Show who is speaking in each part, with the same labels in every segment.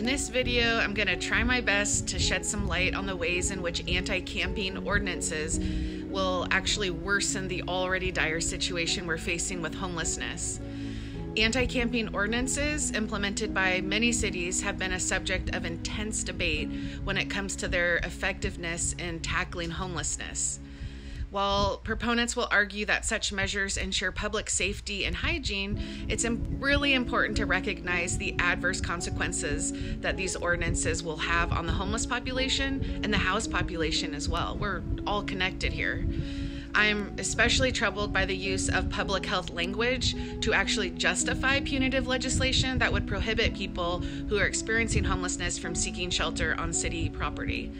Speaker 1: this video, I'm going to try my best to shed some light on the ways in which anti-camping ordinances will actually worsen the already dire situation we're facing with homelessness. Anti-camping ordinances implemented by many cities have been a subject of intense debate when it comes to their effectiveness in tackling homelessness. While proponents will argue that such measures ensure public safety and hygiene, it's really important to recognize the adverse consequences that these ordinances will have on the homeless population and the housed population as well. We're all connected here. I'm especially troubled by the use of public health language to actually justify punitive legislation that would prohibit people who are experiencing homelessness from seeking shelter on city property.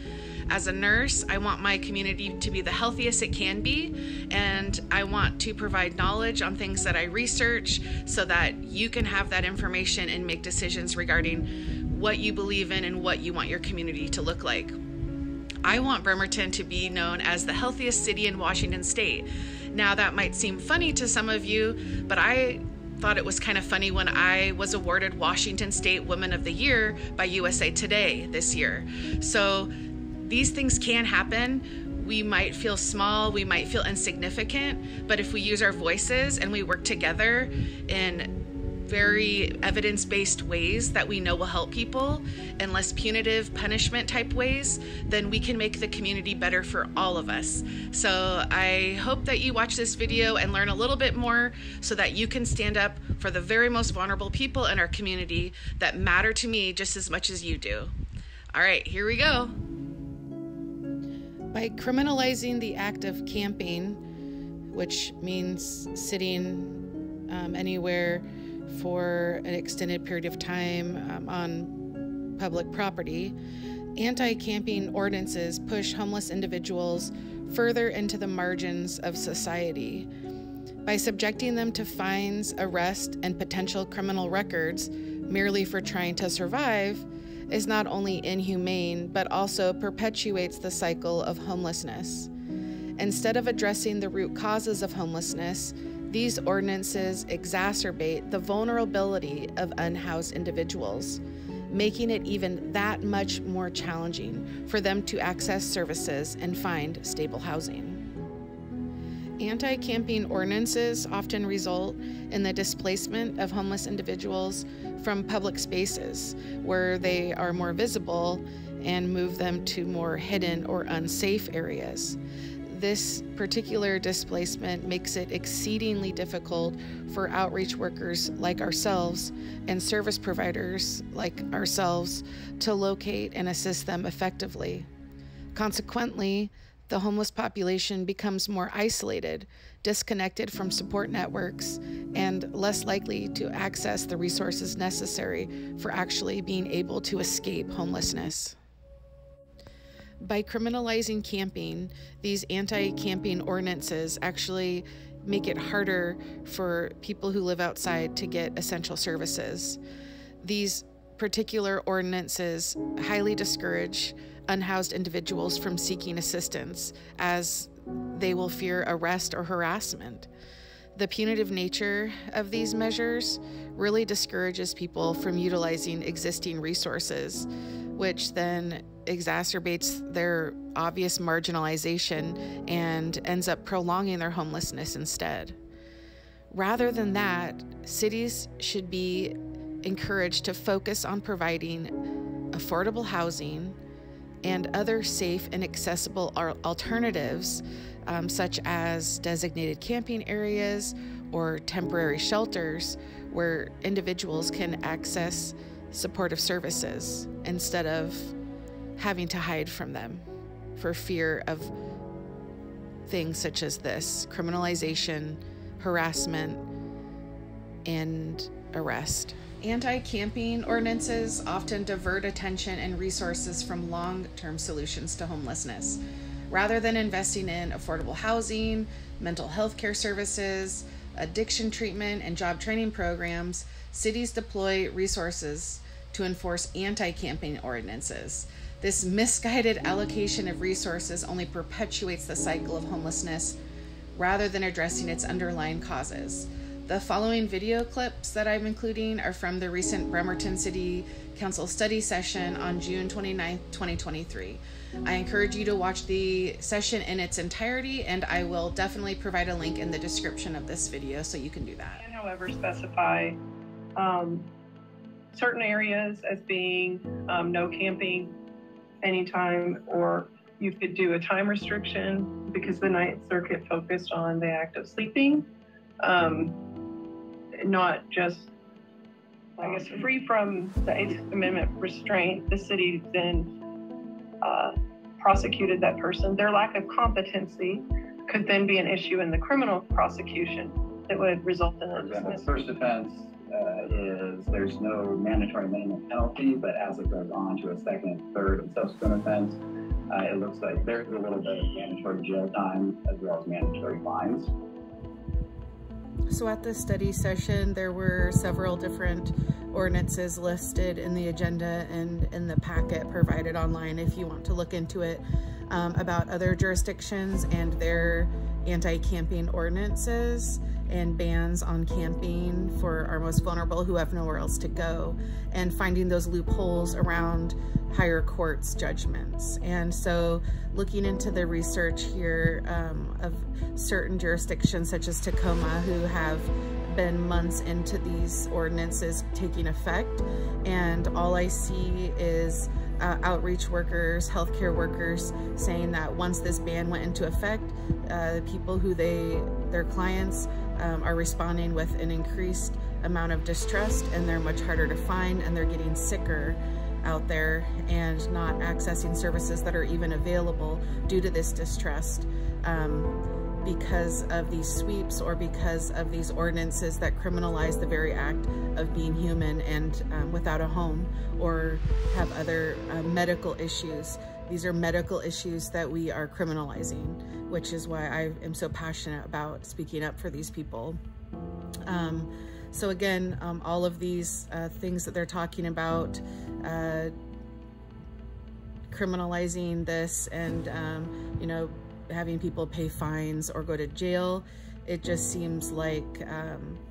Speaker 1: As a nurse, I want my community to be the healthiest it can be, and I want to provide knowledge on things that I research so that you can have that information and make decisions regarding what you believe in and what you want your community to look like. I want Bremerton to be known as the healthiest city in Washington State. Now, that might seem funny to some of you, but I thought it was kind of funny when I was awarded Washington State Woman of the Year by USA Today this year. So these things can happen. We might feel small, we might feel insignificant, but if we use our voices and we work together in very evidence-based ways that we know will help people and less punitive punishment type ways, then we can make the community better for all of us. So I hope that you watch this video and learn a little bit more so that you can stand up for the very most vulnerable people in our community that matter to me just as much as you do. All right, here we go. By criminalizing the act of camping, which means sitting anywhere for an extended period of time on public property, anti-camping ordinances push homeless individuals further into the margins of society. By subjecting them to fines, arrest, and potential criminal records merely for trying to survive is not only inhumane, but also perpetuates the cycle of homelessness. Instead of addressing the root causes of homelessness, these ordinances exacerbate the vulnerability of unhoused individuals, making it even that much more challenging for them to access services and find stable housing. Anti-camping ordinances often result in the displacement of homeless individuals from public spaces where they are more visible and move them to more hidden or unsafe areas. This particular displacement makes it exceedingly difficult for outreach workers like ourselves and service providers like ourselves to locate and assist them effectively. Consequently, the homeless population becomes more isolated, disconnected from support networks, and less likely to access the resources necessary for actually being able to escape homelessness. By criminalizing camping, these anti-camping ordinances actually make it harder for people who live outside to get essential services. These particular ordinances highly discourage unhoused individuals from seeking assistance, as they will fear arrest or harassment. The punitive nature of these measures really discourages people from utilizing existing resources, which then exacerbates their obvious marginalization and ends up prolonging their homelessness instead. Rather than that, cities should be encouraged to focus on providing affordable housing and other safe and accessible alternatives, such as designated camping areas or temporary shelters where individuals can access supportive services instead of having to hide from them for fear of things such as this: criminalization, harassment, and arrest. Anti-camping ordinances often divert attention and resources from long-term solutions to homelessness. Rather than investing in affordable housing, mental health care services, addiction treatment, and job training programs, cities deploy resources to enforce anti-camping ordinances. This misguided allocation of resources only perpetuates the cycle of homelessness rather than addressing its underlying causes. The following video clips that I'm including are from the recent Bremerton City Council study session on June 29th, 2023. I encourage you to watch the session in its entirety, and I will definitely provide a link in the description of this video so you can do that.
Speaker 2: And however, specify certain areas as being no camping anytime, or you could do a time restriction because the Ninth Circuit focused on the act of sleeping, not just, I guess, free from the Eighth Amendment restraint. The city then prosecuted that person. Their lack of competency could then be an issue in the criminal prosecution that would result in a dismissal.
Speaker 3: The first offense is there's no mandatory minimum penalty, but as it goes on to a second, third, and subsequent offense, it looks like there's a little bit of mandatory jail time as well as mandatory fines.
Speaker 1: So at the study session, there were several different ordinances listed in the agenda and in the packet provided online if you want to look into it, about other jurisdictions and their anti-camping ordinances and bans on camping for our most vulnerable who have nowhere else to go, and finding those loopholes around higher courts judgments. And so looking into the research here of certain jurisdictions such as Tacoma, who have been months into these ordinances taking effect, and all I see is outreach workers, healthcare workers saying that once this ban went into effect, people who their clients are responding with an increased amount of distrust, and they're much harder to find, and they're getting sicker out there and not accessing services that are even available due to this distrust, because of these sweeps or because of these ordinances that criminalize the very act of being human and without a home or have other medical issues. These are medical issues that we are criminalizing, which is why I am so passionate about speaking up for these people. So again, all of these things that they're talking about, criminalizing this and, you know, having people pay fines or go to jail, it just seems like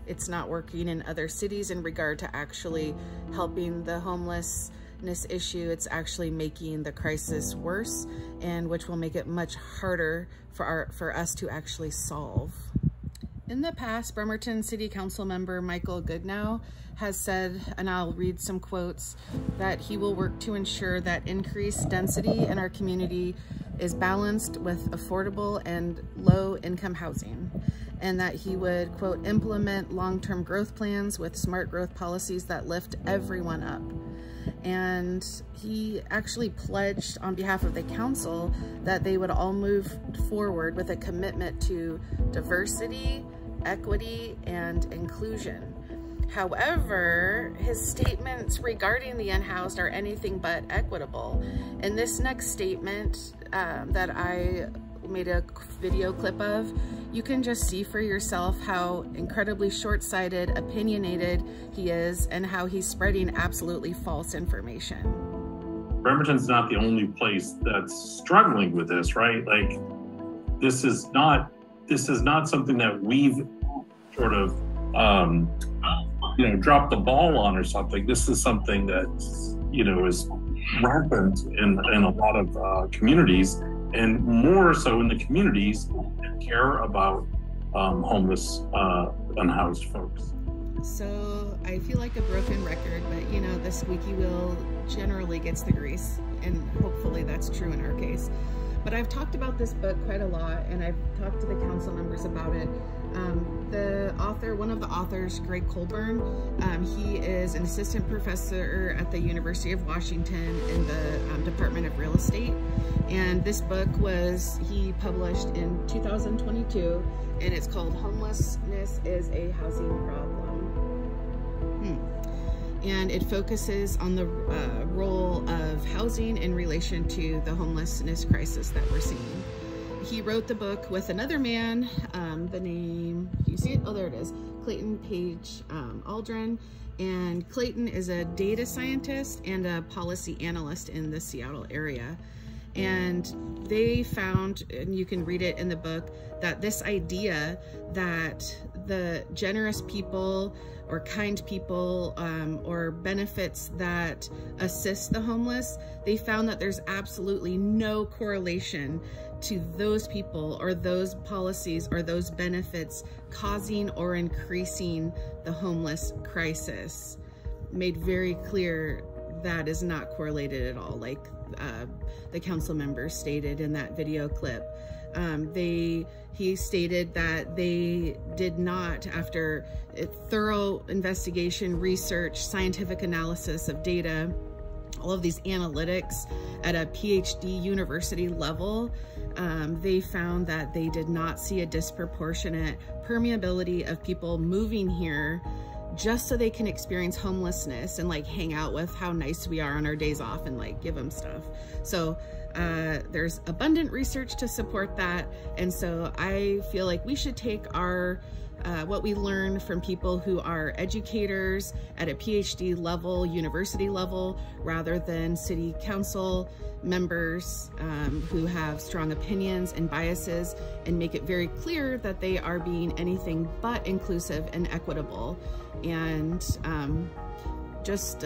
Speaker 1: it's not working in other cities in regard to actually helping the homelessness issue. It's actually making the crisis worse, and which will make it much harder for us to actually solve. In the past, Bremerton City Council member Michael Goodnow has said, and I'll read some quotes, that he will work to ensure that increased density in our community is balanced with affordable and low-income housing, and that he would, quote, implement long-term growth plans with smart growth policies that lift everyone up. And he actually pledged on behalf of the council that they would all move forward with a commitment to diversity, equity, and inclusion. However, his statements regarding the unhoused are anything but equitable. In this next statement that I made a video clip of, you can just see for yourself how incredibly short-sighted, opinionated he is, and how he's spreading absolutely false information.
Speaker 4: Bremerton's not the only place that's struggling with this, right? Like, this is not something that we've sort of dropped the ball on or something. This is something that is rampant in a lot of communities, and more so in the communities that care about homeless, unhoused folks.
Speaker 1: So I feel like a broken record, but the squeaky wheel generally gets the grease, and hopefully that's true in our case. But I've talked about this book quite a lot, and I've talked to the council members about it. One of the authors, Greg Colburn, he is an assistant professor at the University of Washington in the Department of Real Estate. And this book he published in 2022, and it's called Homelessness is a Housing Problem. And it focuses on the role of housing in relation to the homelessness crisis that we're seeing. He wrote the book with another man, the name, do you see it? Oh, there it is, Clayton Page Aldrin. And Clayton is a data scientist and a policy analyst in the Seattle area. And they found, and you can read it in the book, that this idea that the generous people or kind people or benefits that assist the homeless, they found that there's absolutely no correlation to those people or those policies or those benefits causing or increasing the homeless crisis. Made very clear that is not correlated at all, like the council members stated in that video clip. He stated that they did not, after a thorough investigation, research, scientific analysis of data, all of these analytics at a PhD university level, they found that they did not see a disproportionate permeability of people moving here just so they can experience homelessness and like hang out with how nice we are on our days off and like give them stuff. So there's abundant research to support that. And so I feel like we should take our what we learn from people who are educators at a PhD level, university level, rather than city council members who have strong opinions and biases, and make it very clear that they are being anything but inclusive and equitable. And just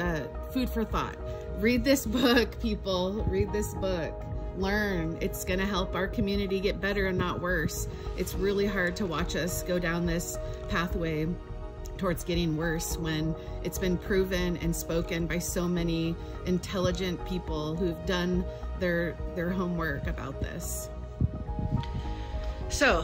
Speaker 1: food for thought. Read this book, people. Read this book. Learn. It's gonna help our community get better and not worse. It's really hard to watch us go down this pathway towards getting worse when it's been proven and spoken by so many intelligent people who've done their homework about this. So,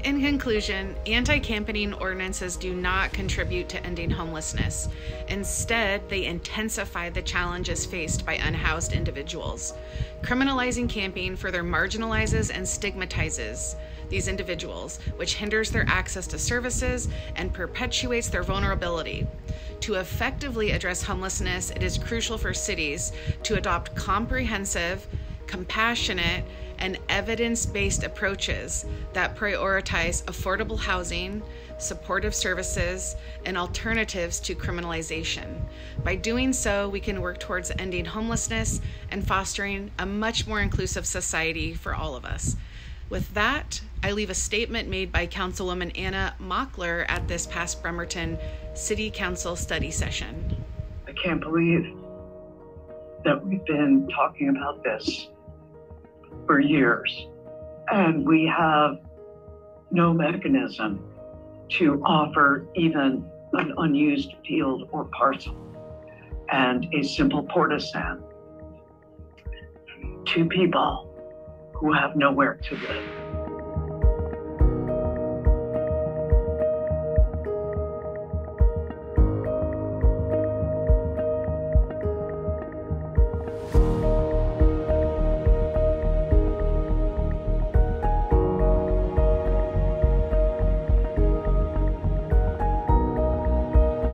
Speaker 1: in conclusion, anti-campaigning ordinances do not contribute to ending homelessness. Instead, they intensify the challenges faced by unhoused individuals. Criminalizing camping further marginalizes and stigmatizes these individuals, which hinders their access to services and perpetuates their vulnerability. To effectively address homelessness, it is crucial for cities to adopt comprehensive, compassionate, and evidence-based approaches that prioritize affordable housing, supportive services, and alternatives to criminalization. By doing so, we can work towards ending homelessness and fostering a much more inclusive society for all of us. With that, I leave a statement made by Councilwoman Anna Mockler at this past Bremerton City Council study session.
Speaker 5: I can't believe that we've been talking about this for years, and we have no mechanism to offer even an unused field or parcel and a simple porta-stand to people who have nowhere to live.